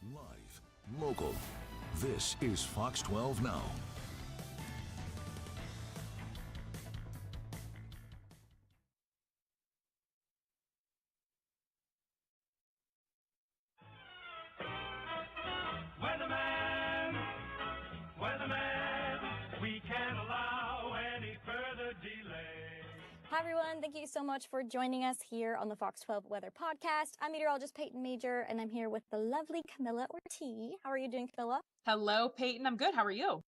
Live, local. This is Fox 12 Now. Weatherman, we can't allow any further delay. Hi, everyone. Thank you so much for joining us here on the Fox 12 Weather Podcast. I'm meteorologist Payton Major, and I'm here with the lovely Camila Ortiz. How are you doing, Camila? Hello, Payton. I'm good. How are you?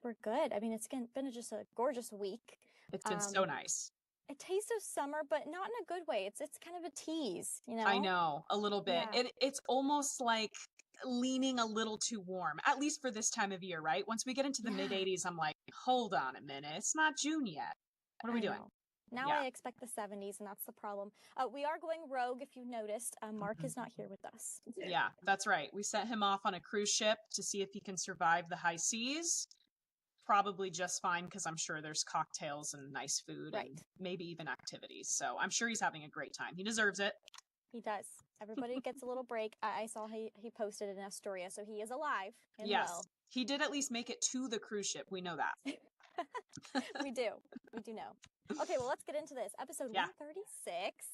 We're good. I mean, it's been just a gorgeous week. It's been so nice. It tastes of summer, but not in a good way. It's kind of a tease, you know? I know, a little bit. Yeah. It's almost like leaning a little too warm, at least for this time of year, right? Once we get into the mid 80s, I'm like, hold on a minute. It's not June yet. What are we doing? Now I expect the 70s, and that's the problem. We are going rogue, if you noticed. Mark is not here with us. Yeah, that's right. We sent him off on a cruise ship to see if he can survive the high seas. Probably just fine, because I'm sure there's cocktails and nice food and maybe even activities. So I'm sure he's having a great time. He deserves it. He does. Everybody gets a little break. I saw he posted in Astoria, so he is alive and yes, well. He did at least make it to the cruise ship. We know that. We do know. Okay, well, let's get into this. Episode 136.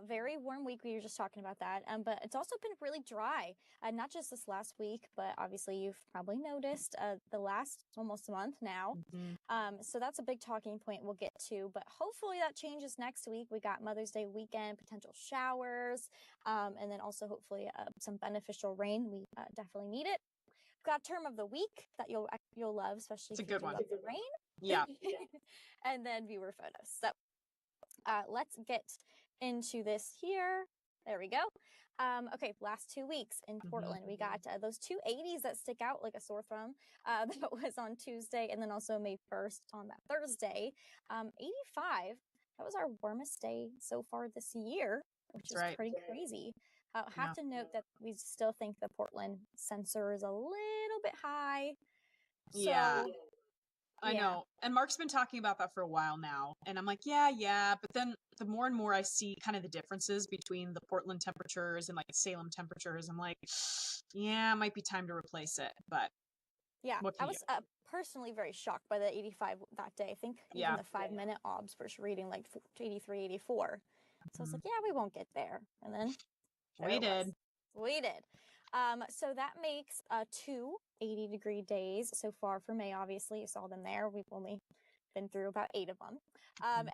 Very warm week. We were just talking about that. But it's also been really dry. Not just this last week, but obviously you've probably noticed the last almost month now. So that's a big talking point we'll get to. But hopefully that changes next week. We got Mother's Day weekend, potential showers, and then also hopefully some beneficial rain. We definitely need it. We've got term of the week that you'll love, especially if you love the rain. Yeah. And then viewer photos. So let's get into this here. There we go. Okay, last 2 weeks in Portland, we got those 280s that stick out like a sore thumb. That was on Tuesday, and then also May 1st on that Thursday. 85, that was our warmest day so far this year, which is pretty crazy. Have to note that we still think the Portland sensor is a little bit high. So, I know. And Mark's been talking about that for a while now. And I'm like, yeah. But then the more and more I see kind of the differences between the Portland temperatures and like Salem temperatures, I'm like, yeah, it might be time to replace it. But yeah, I was personally very shocked by the 85 that day. I think even the 5-minute obs was reading like 83, 84. So I was like, yeah, we won't get there. And then we did. So that makes 2 80-degree days so far for May. Obviously, you saw them there. We've only been through about 8 of them.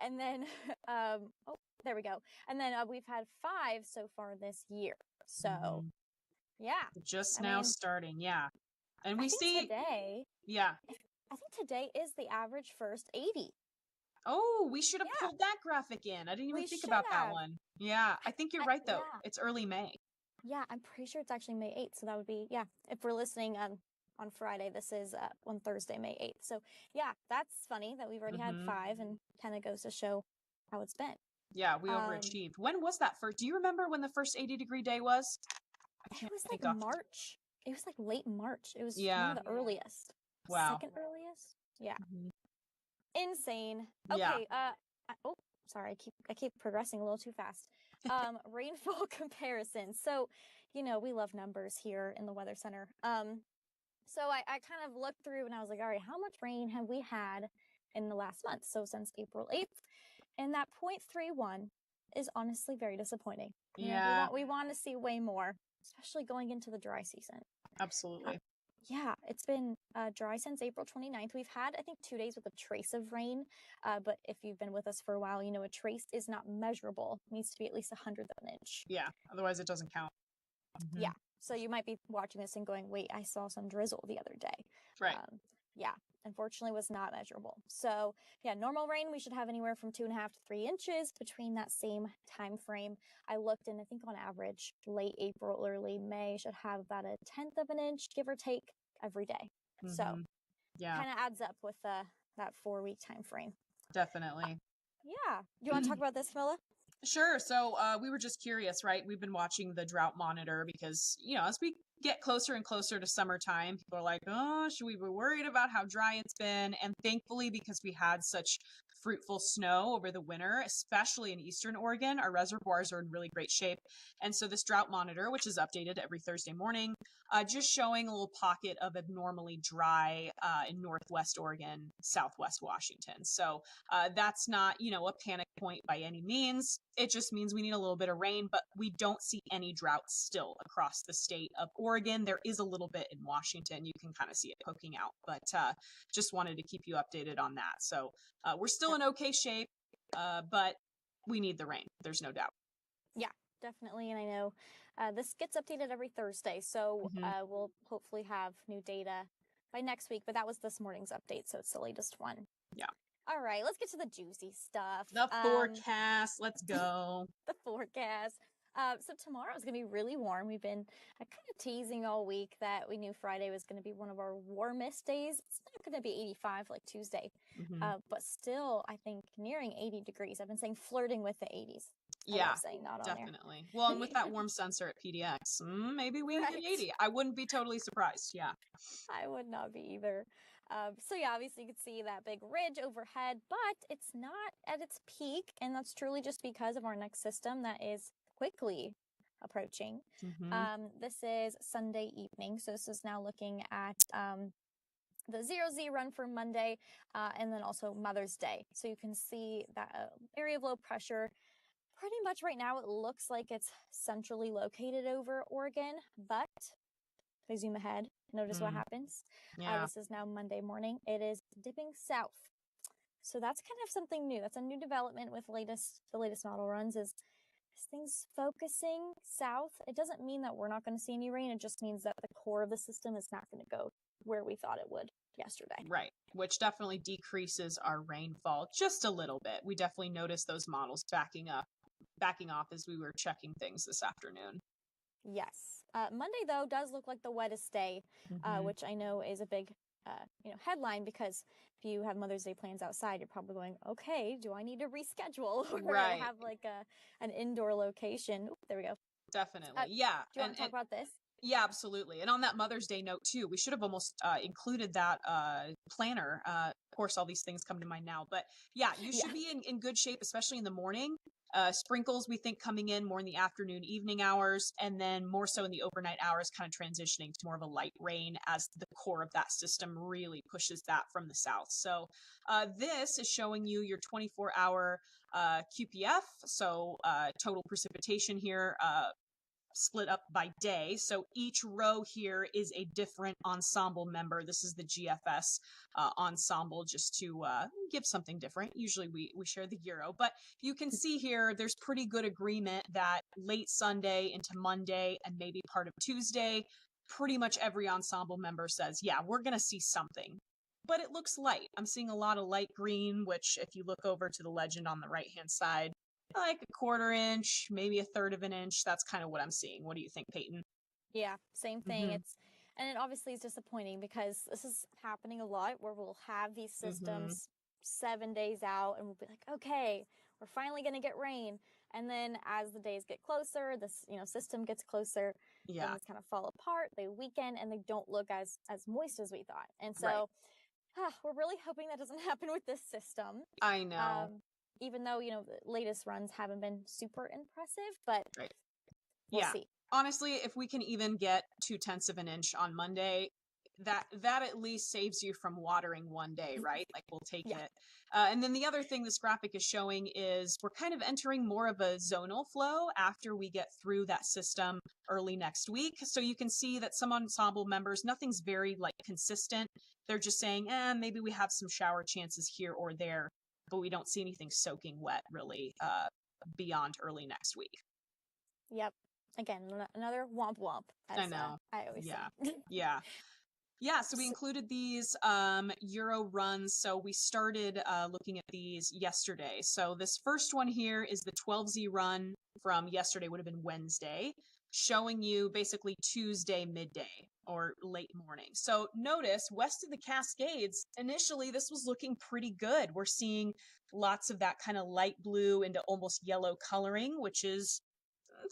And then, there we go. And then we've had 5 so far this year. So, just now starting. Yeah. And we see today. Yeah. I think today is the average first 80. Oh, we should have pulled that graphic in. I didn't even think about that one. Yeah. I think you're right, though. It's early May. Yeah, I'm pretty sure it's actually May 8th. So that would be, if we're listening on Friday, this is on Thursday, May 8th. So yeah, that's funny that we've already had 5 and kind of goes to show how it's been. Yeah, we overachieved. When was that first? Do you remember when the first 80-degree day was? It was like March. It was like late March. It was one of the earliest. Wow. Second earliest? Yeah. Insane. Okay. Sorry, I keep progressing a little too fast. Rainfall comparison. So, we love numbers here in the Weather Center. So I kind of looked through and I was like, all right, how much rain have we had in the last month? So since April 8th, and that 0.31 is honestly very disappointing. Yeah. We want to see way more, especially going into the dry season. Absolutely. It's been dry since April 29th. We've had, I think, 2 days with a trace of rain. But if you've been with us for a while, a trace is not measurable. It needs to be at least 100th of an inch. Yeah. Otherwise, it doesn't count. Yeah. So you might be watching this and going, wait, I saw some drizzle the other day. Right. Unfortunately was not measurable. So normal rain, we should have anywhere from 2.5 to 3 inches between that same time frame. I looked and I think on average, late April, early May should have about 1/10 of an inch, give or take, every day. So kind of adds up with that 4-week time frame. Definitely. Do you want to talk about this, Camila? Sure. So we were just curious, right? We've been watching the drought monitor because, as we get closer and closer to summertime, people are like, oh, should we be worried about how dry it's been? And thankfully, because we had such fruitful snow over the winter, especially in eastern Oregon. Our reservoirs are in really great shape. And so this drought monitor, which is updated every Thursday morning, just showing a little pocket of abnormally dry in northwest Oregon, southwest Washington. So that's not, a panic point by any means. It just means we need a little bit of rain, but we don't see any drought still across the state of Oregon. There is a little bit in Washington. You can kind of see it poking out, but just wanted to keep you updated on that. So we're still in okay shape, but we need the rain. There's no doubt. Yeah, definitely. And I know this gets updated every Thursday, so we'll hopefully have new data by next week. But that was this morning's update, so it's the latest one. Yeah. All right, let's get to the juicy stuff. The forecast. Let's go. The forecast. So tomorrow is going to be really warm. We've been kind of teasing all week that we knew Friday was going to be one of our warmest days. It's not going to be 85 like Tuesday, but still, I think nearing 80 degrees. I've been saying flirting with the 80s. Yeah, saying not definitely. On well, and with that warm sensor at PDX, maybe we hit 80. I wouldn't be totally surprised. Yeah. I would not be either. So yeah, obviously you can see that big ridge overhead, but it's not at its peak, and that's truly just because of our next system that is quickly approaching. This is Sunday evening, so this is now looking at the 0Z run for Monday, and then also Mother's Day. So you can see that area of low pressure. Pretty much right now it looks like it's centrally located over Oregon, but if I zoom ahead, notice what happens. Yeah. This is now Monday morning. It is dipping south. So that's kind of something new. That's a new development with the latest model runs is things focusing south. It doesn't mean that we're not going to see any rain. It just means that the core of the system is not going to go where we thought it would yesterday. Right, which definitely decreases our rainfall just a little bit. We definitely noticed those models backing off as we were checking things this afternoon. Yes. Monday, though, does look like the wettest day, which I know is a big headline, because if you have Mother's Day plans outside, you're probably going, okay, do I need to reschedule or have like an indoor location? Ooh, there we go. Definitely. Yeah. Do you want to talk about this? Yeah, absolutely. And on that Mother's Day note too, we should have almost included that planner. Of course, all these things come to mind now, but yeah, you should be in good shape, especially in the morning. Sprinkles, we think, coming in more in the afternoon, evening hours, and then more so in the overnight hours, kind of transitioning to more of a light rain as the core of that system really pushes that from the south. So this is showing you your 24-hour QPF, so total precipitation here, split up by day. So each row here is a different ensemble member. This is the GFS ensemble, just to give something different. Usually we share the Euro, but you can see here there's pretty good agreement that late Sunday into Monday and maybe part of Tuesday, pretty much every ensemble member says, yeah, we're going to see something. But it looks light. I'm seeing a lot of light green, which if you look over to the legend on the right-hand side, like a 1/4 inch, maybe a 1/3 of an inch. That's kind of what I'm seeing. What do you think, Payton? Yeah, same thing. It obviously is disappointing because this is happening a lot where we'll have these systems 7 days out and we'll be like, okay, we're finally going to get rain. And then as the days get closer, this system gets closer, things kind of fall apart, they weaken, and they don't look as moist as we thought. And so we're really hoping that doesn't happen with this system. I know. Even though, the latest runs haven't been super impressive, but we'll see. Honestly, if we can even get 0.2 of an inch on Monday, that at least saves you from watering one day, right? Like, we'll take it. And then the other thing this graphic is showing is we're kind of entering more of a zonal flow after we get through that system early next week. So you can see that some ensemble members, nothing's very consistent. They're just saying, maybe we have some shower chances here or there, but we don't see anything soaking wet really beyond early next week. Yep. Again, another womp womp. I know. I always say. Yeah, so we included these Euro runs. So we started looking at these yesterday. So this first one here is the 12Z run from yesterday, would have been Wednesday, showing you basically Tuesday midday or late morning. So notice west of the Cascades, initially this was looking pretty good. We're seeing lots of that kind of light blue into almost yellow coloring, which is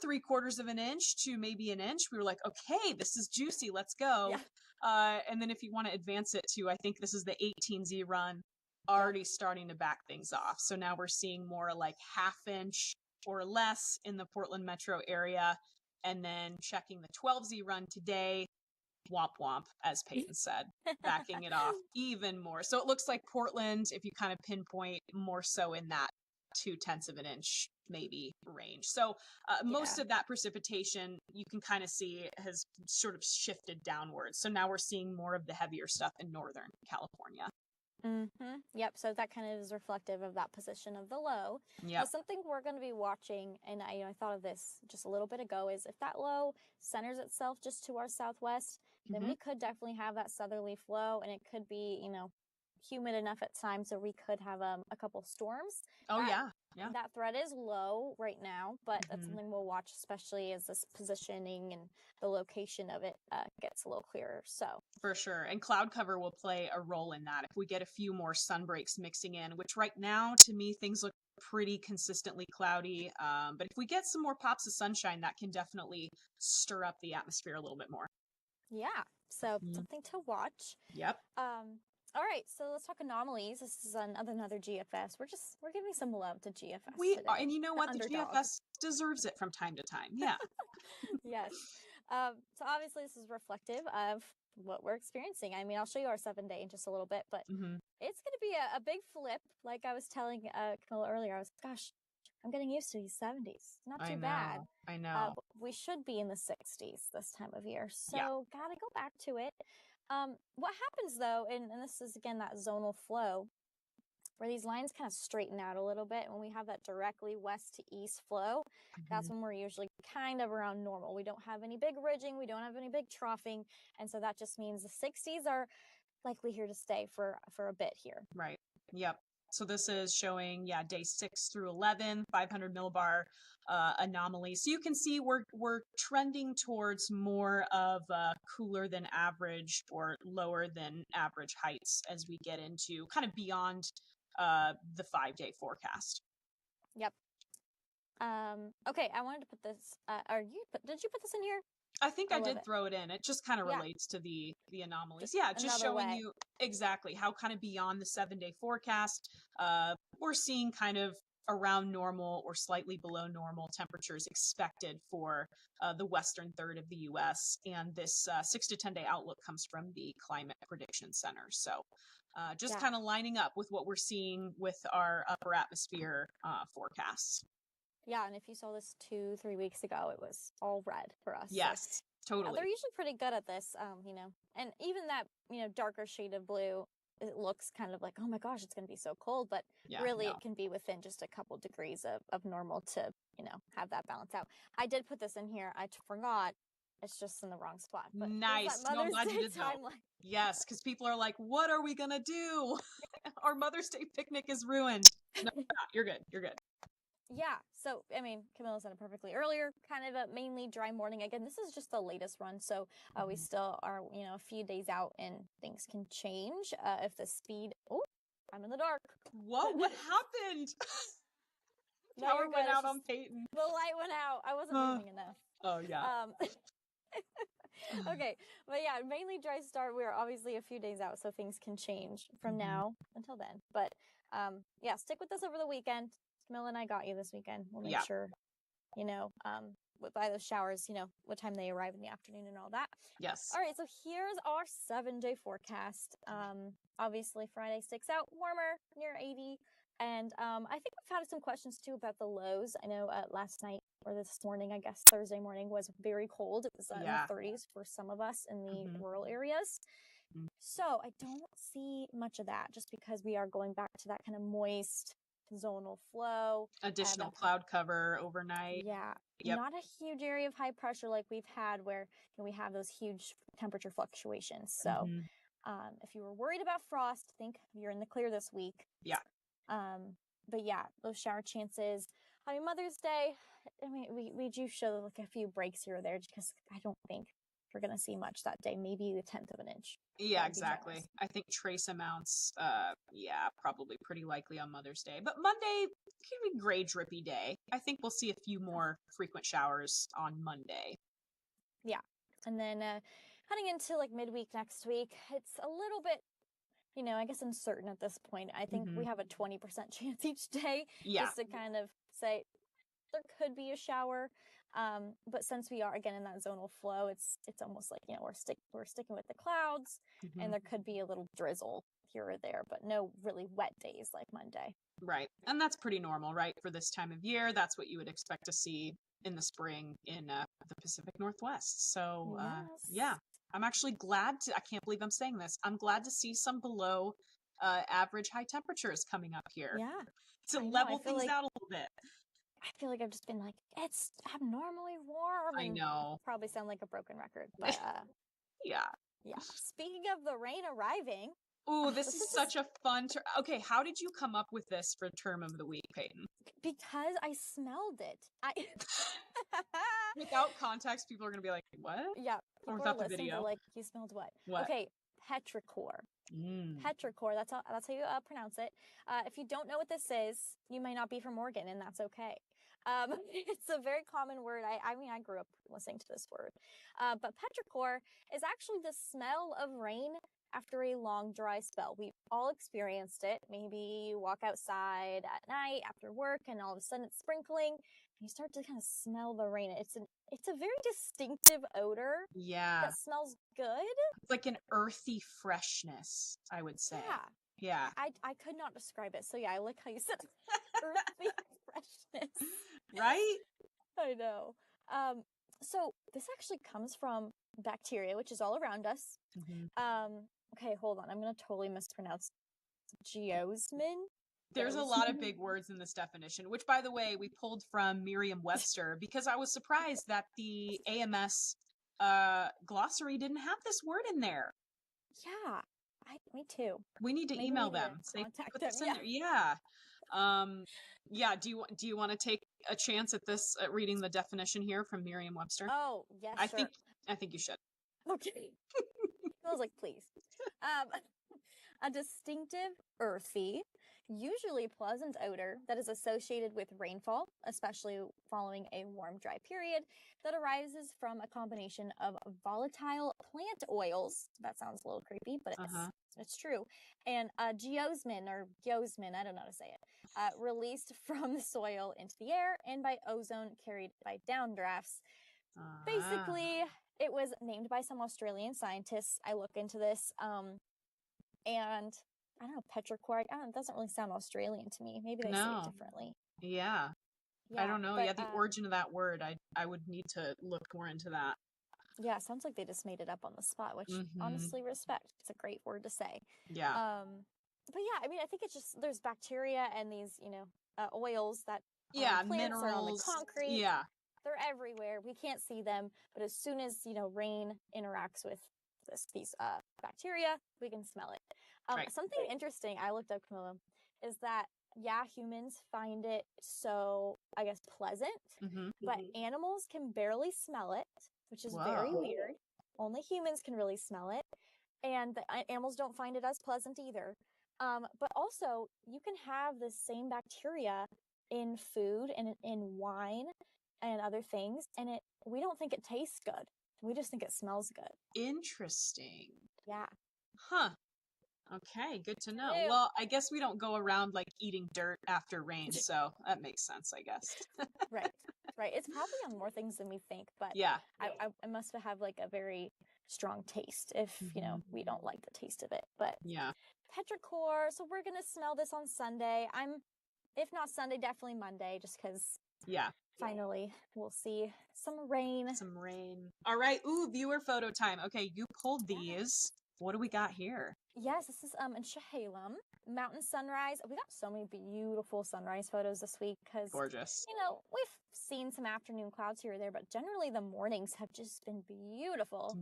3/4 of an inch to maybe an inch. We were like, okay, this is juicy. Let's go. And then if you want to advance it to, I think this is the 18Z run already starting to back things off. So now we're seeing more like half inch or less in the Portland metro area. And then checking the 12Z run today, womp womp, as Payton said, backing it off even more. So it looks like Portland, if you kind of pinpoint, more so in that 0.2 of an inch maybe range. So most of that precipitation you can kind of see has sort of shifted downwards. So now we're seeing more of the heavier stuff in Northern California. Yep. So that kind of is reflective of that position of the low. Yep. Something we're going to be watching, and I thought of this just a little bit ago, is if that low centers itself just to our southwest, then we could definitely have that southerly flow, and it could be, humid enough at times so we could have a couple storms. That threat is low right now, but that's something we'll watch, especially as this positioning and the location of it gets a little clearer. So for sure. And cloud cover will play a role in that. If we get a few more sun breaks mixing in, which right now to me things look pretty consistently cloudy, but if we get some more pops of sunshine, that can definitely stir up the atmosphere a little bit more. Yeah, so something to watch. Yep. All right, so let's talk anomalies. This is another GFS. We're giving some love to GFS. We today. are, and you know what? The underdog. GFS deserves it from time to time. Yeah. Yes. So obviously this is reflective of what we're experiencing. I mean, I'll show you our 7-day in just a little bit, but it's going to be a big flip. Like I was telling Camila earlier, I'm getting used to these 70s. Not too bad. I know. We should be in the 60s this time of year. So gotta go back to it. What happens though, and this is again that zonal flow, where these lines kind of straighten out a little bit. When we have that directly west to east flow, that's when we're usually kind of around normal. We don't have any big ridging, we don't have any big troughing, and so that just means the 60s are likely here to stay for a bit here. Right. Yep. So this is showing, day 6 through 11, 500 millibar anomaly. So you can see we're trending towards more of cooler than average or lower than average heights as we get into kind of beyond the 5-day forecast. Yep. Okay, I wanted to put this. Did you put this in here? I think I did throw it in. It just kind of relates to the anomalies. Just showing you exactly how kind of beyond the 7-day forecast, we're seeing kind of around normal or slightly below normal temperatures expected for the western third of the U.S. And this 6 to 10-day outlook comes from the Climate Prediction Center. So just kind of lining up with what we're seeing with our upper atmosphere forecasts. Yeah, and if you saw this 2-3 weeks ago, it was all red for us. Yes, so, totally. They're usually pretty good at this, and even that, darker shade of blue, it looks kind of like, oh my gosh, it's going to be so cold, but really it can be within just a couple degrees of normal to, have that balance out. I did put this in here. I forgot. It's just in the wrong spot. But nice. No, I'm glad you did though. Yes, because people are like, what are we going to do? Our Mother's Day picnic is ruined. No, you're good. You're good. Yeah, so, I mean, Camila said it perfectly earlier, kind of a mainly dry morning. Again, this is just the latest run, so we still are, a few days out, and things can change if the speed... Oh, I'm in the dark. Whoa, what happened? Power went out on Payton. The light went out. I wasn't moving enough. Oh, yeah. Okay, but yeah, mainly dry start. We're obviously a few days out, so things can change from now until then. But, stick with us over the weekend. Camila and I got you this weekend. We'll make sure, by those showers, what time they arrive in the afternoon and all that. Yes. All right, so here's our 7-day forecast. Obviously, Friday sticks out warmer, near 80. And I think we've had some questions, too, about the lows. I know last night, or this morning, I guess Thursday morning, was very cold. It was in the 30s for some of us in the rural areas. So I don't see much of that, just because we are going back to that kind of moist zonal flow, additional cloud cover overnight. Not a huge area of high pressure like we've had where we have those huge temperature fluctuations. So if you were worried about frost, think you're in the clear this week. But those shower chances. I mean, Mother's Day, we do show like a few breaks here or there, because I don't think we're going to see much that day, maybe the 1/10 of an inch. Yeah, exactly. I think trace amounts, probably pretty likely on Mother's Day. But Monday could be gray, drippy day. I think we'll see a few more frequent showers on Monday. Yeah. And then heading into like midweek next week, it's a little bit I guess uncertain at this point. I think we have a 20% chance each day Yeah. just to kind of say there could be a shower. But since we are again in that zonal flow, it's almost like, we're sticking with the clouds, and there could be a little drizzle here or there, but no really wet days like Monday. Right. And that's pretty normal, right? For this time of year, that's what you would expect to see in the spring in the Pacific Northwest. So, yeah, I'm actually glad I can't believe I'm saying this. I'm glad to see some below average high temperatures coming up here. Yeah. To level things out a little bit. I feel like I've just been like, it's abnormally warm. I know. Probably sound like a broken record, but yeah. Speaking of the rain arriving. Ooh, this is such a fun okay, how did you come up with this for term of the week, Payton? Because I smelled it. Without context, people are gonna be like, what? Yeah. Or without the video. Like, you smelled what? What? Okay, petrichor. Petrichor, that's how you pronounce it. If you don't know what this is, you may not be from Oregon, and that's okay. It's a very common word. I mean, I grew up listening to this word. But petrichor is actually the smell of rain after a long dry spell. We've all experienced it. Maybe you walk outside at night after work, and all of a sudden it's sprinkling, and you start to kind of smell the rain. It's a very distinctive odor. Yeah. That smells good. It's like an earthy freshness, I would say. Yeah. I could not describe it. So yeah, I like how you said earthy freshness. Right? I know. So this actually comes from bacteria, which is all around us. Okay, hold on. I'm going to totally mispronounce geosmin. There's a lot of big words in this definition, which, by the way, we pulled from Merriam-Webster because I was surprised that the AMS glossary didn't have this word in there. Yeah, me too. We need to email them. Contact them. Yeah. Yeah. Do you want to take a chance at this reading the definition here from Merriam-Webster? Oh yes, I think you should. Okay. I was like, please. A distinctive, earthy, usually pleasant odor that is associated with rainfall, especially following a warm, dry period, that arises from a combination of volatile plant oils. That sounds a little creepy, but it's true. And geosmin, I don't know how to say it, released from the soil into the air and by ozone carried by downdrafts. Basically, it was named by some Australian scientists. I look into this, and I don't know, petrichor. It doesn't really sound Australian to me. Maybe they say it differently. Yeah. I don't know. The origin of that word, I would need to look more into that. Yeah, it sounds like they just made it up on the spot, which honestly respect. It's a great word to say. Yeah. But yeah, I mean, I think it's just there's bacteria and these, oils that plants minerals are on the concrete. Yeah. They're everywhere. We can't see them, but as soon as rain interacts with these bacteria, we can smell it. Something interesting I looked up, Camila, is that humans find it so, I guess, pleasant, but animals can barely smell it, which is very weird. Only humans can really smell it, and the animals don't find it as pleasant either. But also, you can have the same bacteria in food and in wine and other things, and we don't think it tastes good. We just think it smells good. Interesting. Yeah. Huh. Okay, good to know. Well, I guess we don't go around like eating dirt after rain, so that makes sense, I guess. Right. It's probably on more things than we think, but yeah, I must have like a very strong taste if, we don't like the taste of it. But yeah. Petrichor, so we're going to smell this on Sunday. If not Sunday, definitely Monday, just because. Yeah. Finally, we'll see some rain. All right. Ooh, viewer photo time. Okay, you pulled these. What do we got here? Yes, this is in Chehalem, mountain sunrise. We got so many beautiful sunrise photos this week because gorgeous. We've seen some afternoon clouds here or there, but generally the mornings have just been beautiful.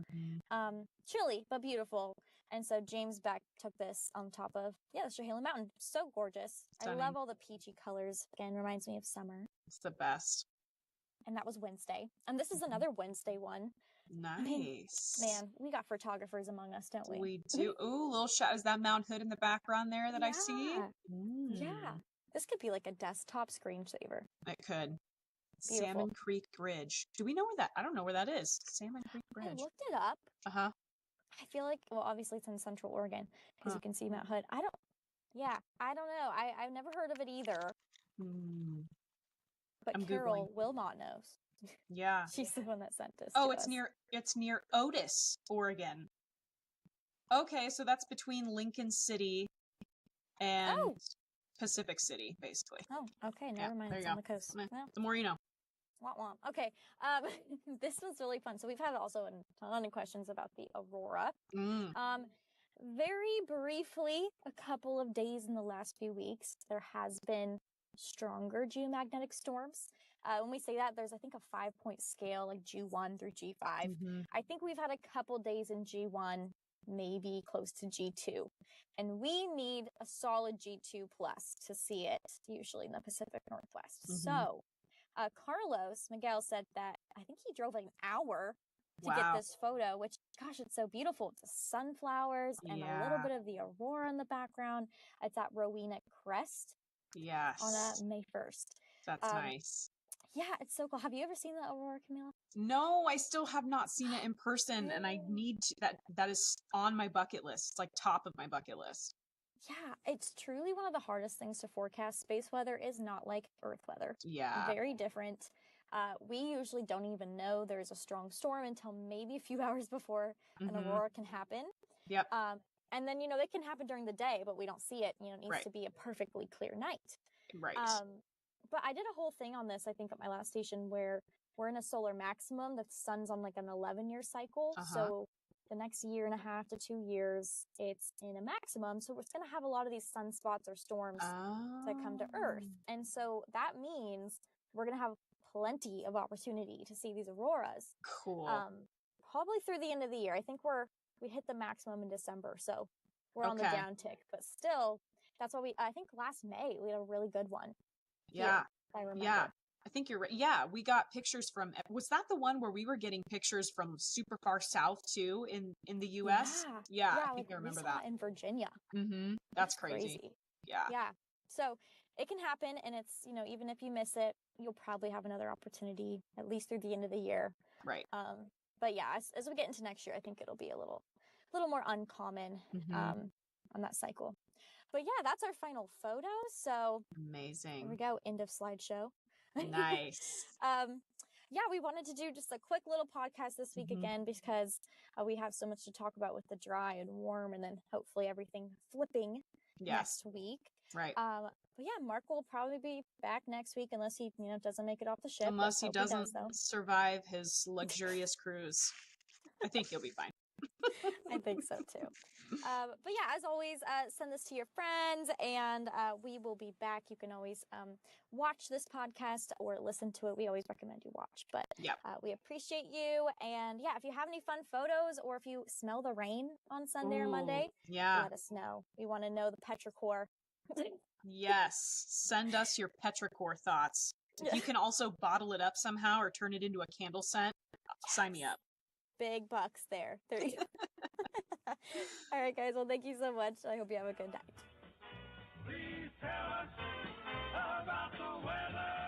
Chilly, but beautiful. And so James Beck took this on top of the Chehalem Mountain. So gorgeous. Stunning. I love all the peachy colors. Again, reminds me of summer. It's the best. And that was Wednesday. And this is another Wednesday one. Nice. I mean, man, we got photographers among us, don't we? We do. Ooh, little shot. Is that Mount Hood in the background there that I see? Yeah. This could be like a desktop screensaver. It could. Beautiful. Salmon Creek Bridge. Do we know where that? I don't know where that is. Salmon Creek Bridge. I looked it up. Uh-huh. I feel like, well, obviously it's in Central Oregon because you can see Mount Hood. I don't know. I've never heard of it either. But I'm Carol Googling. Wilmot knows. Yeah. She's the one that sent this Oh, to it's us. near Otis, Oregon. Okay, so that's between Lincoln City and Pacific City, basically. Oh, okay. Never mind. There It's you on go. the coast. Well, The more you know. womp womp. Okay. This was really fun. So we've had also a ton of questions about the aurora. Very briefly, a couple of days in the last few weeks, there has been stronger geomagnetic storms. When we say that, there's, I think, a 5-point scale, like G1 through G5. I think we've had a couple days in G1, maybe close to G2. And we need a solid G2 plus to see it, usually in the Pacific Northwest. So Carlos Miguel said that I think he drove like an hour to get this photo, which, gosh, it's so beautiful. It's the sunflowers and a little bit of the aurora in the background. It's at Rowena Crest. Yes. On May 1st. That's nice. Yeah, it's so cool. Have you ever seen the aurora, Camila? No, I still have not seen it in person, and I need to. That is on my bucket list. It's like top of my bucket list. Yeah, it's truly one of the hardest things to forecast. Space weather is not like Earth weather. Yeah. Very different. We usually don't even know there's a strong storm until maybe a few hours before an aurora can happen. Yep. And then, it can happen during the day, but we don't see it. It needs to be a perfectly clear night. Right. But I did a whole thing on this, I think, at my last station where we're in a solar maximum. The sun's on like an 11-year cycle. So the next 1.5 to 2 years, it's in a maximum. So we're going to have a lot of these sunspots or storms that come to Earth. And so that means we're going to have plenty of opportunity to see these auroras. Cool. Probably through the end of the year. I think we hit the maximum in December. So we're on the downtick. But still, that's why I think last May, we had a really good one. Yeah. I remember. Yeah. I think you're right. Yeah, we got pictures from. Was that the one where we were getting pictures from super far south too in the U.S.? Yeah, I think I remember that. In Virginia. That's crazy. Yeah. Yeah. So it can happen, and it's even if you miss it, you'll probably have another opportunity at least through the end of the year. Right. But yeah, as we get into next year, I think it'll be a little more uncommon on that cycle. But yeah, that's our final photo. So amazing. There we go. End of slideshow. Nice. Yeah, we wanted to do just a quick little podcast this week again because we have so much to talk about with the dry and warm, and then hopefully everything flipping next week. Right. But yeah, Mark will probably be back next week unless he doesn't make it off the ship. Unless he doesn't survive his luxurious cruise. I think he'll be fine. I think so too. But yeah, as always, send this to your friends, and we will be back. You can always watch this podcast or listen to it. We always recommend you watch. But we appreciate you. And yeah, if you have any fun photos or if you smell the rain on Sunday or Monday, let us know. We want to know the petrichor. Yes, send us your petrichor thoughts. If you can also bottle it up somehow or turn it into a candle scent, sign me up. Big bucks there. There you go. All right, guys. Well, thank you so much. I hope you have a good night. Please tell us about the weather.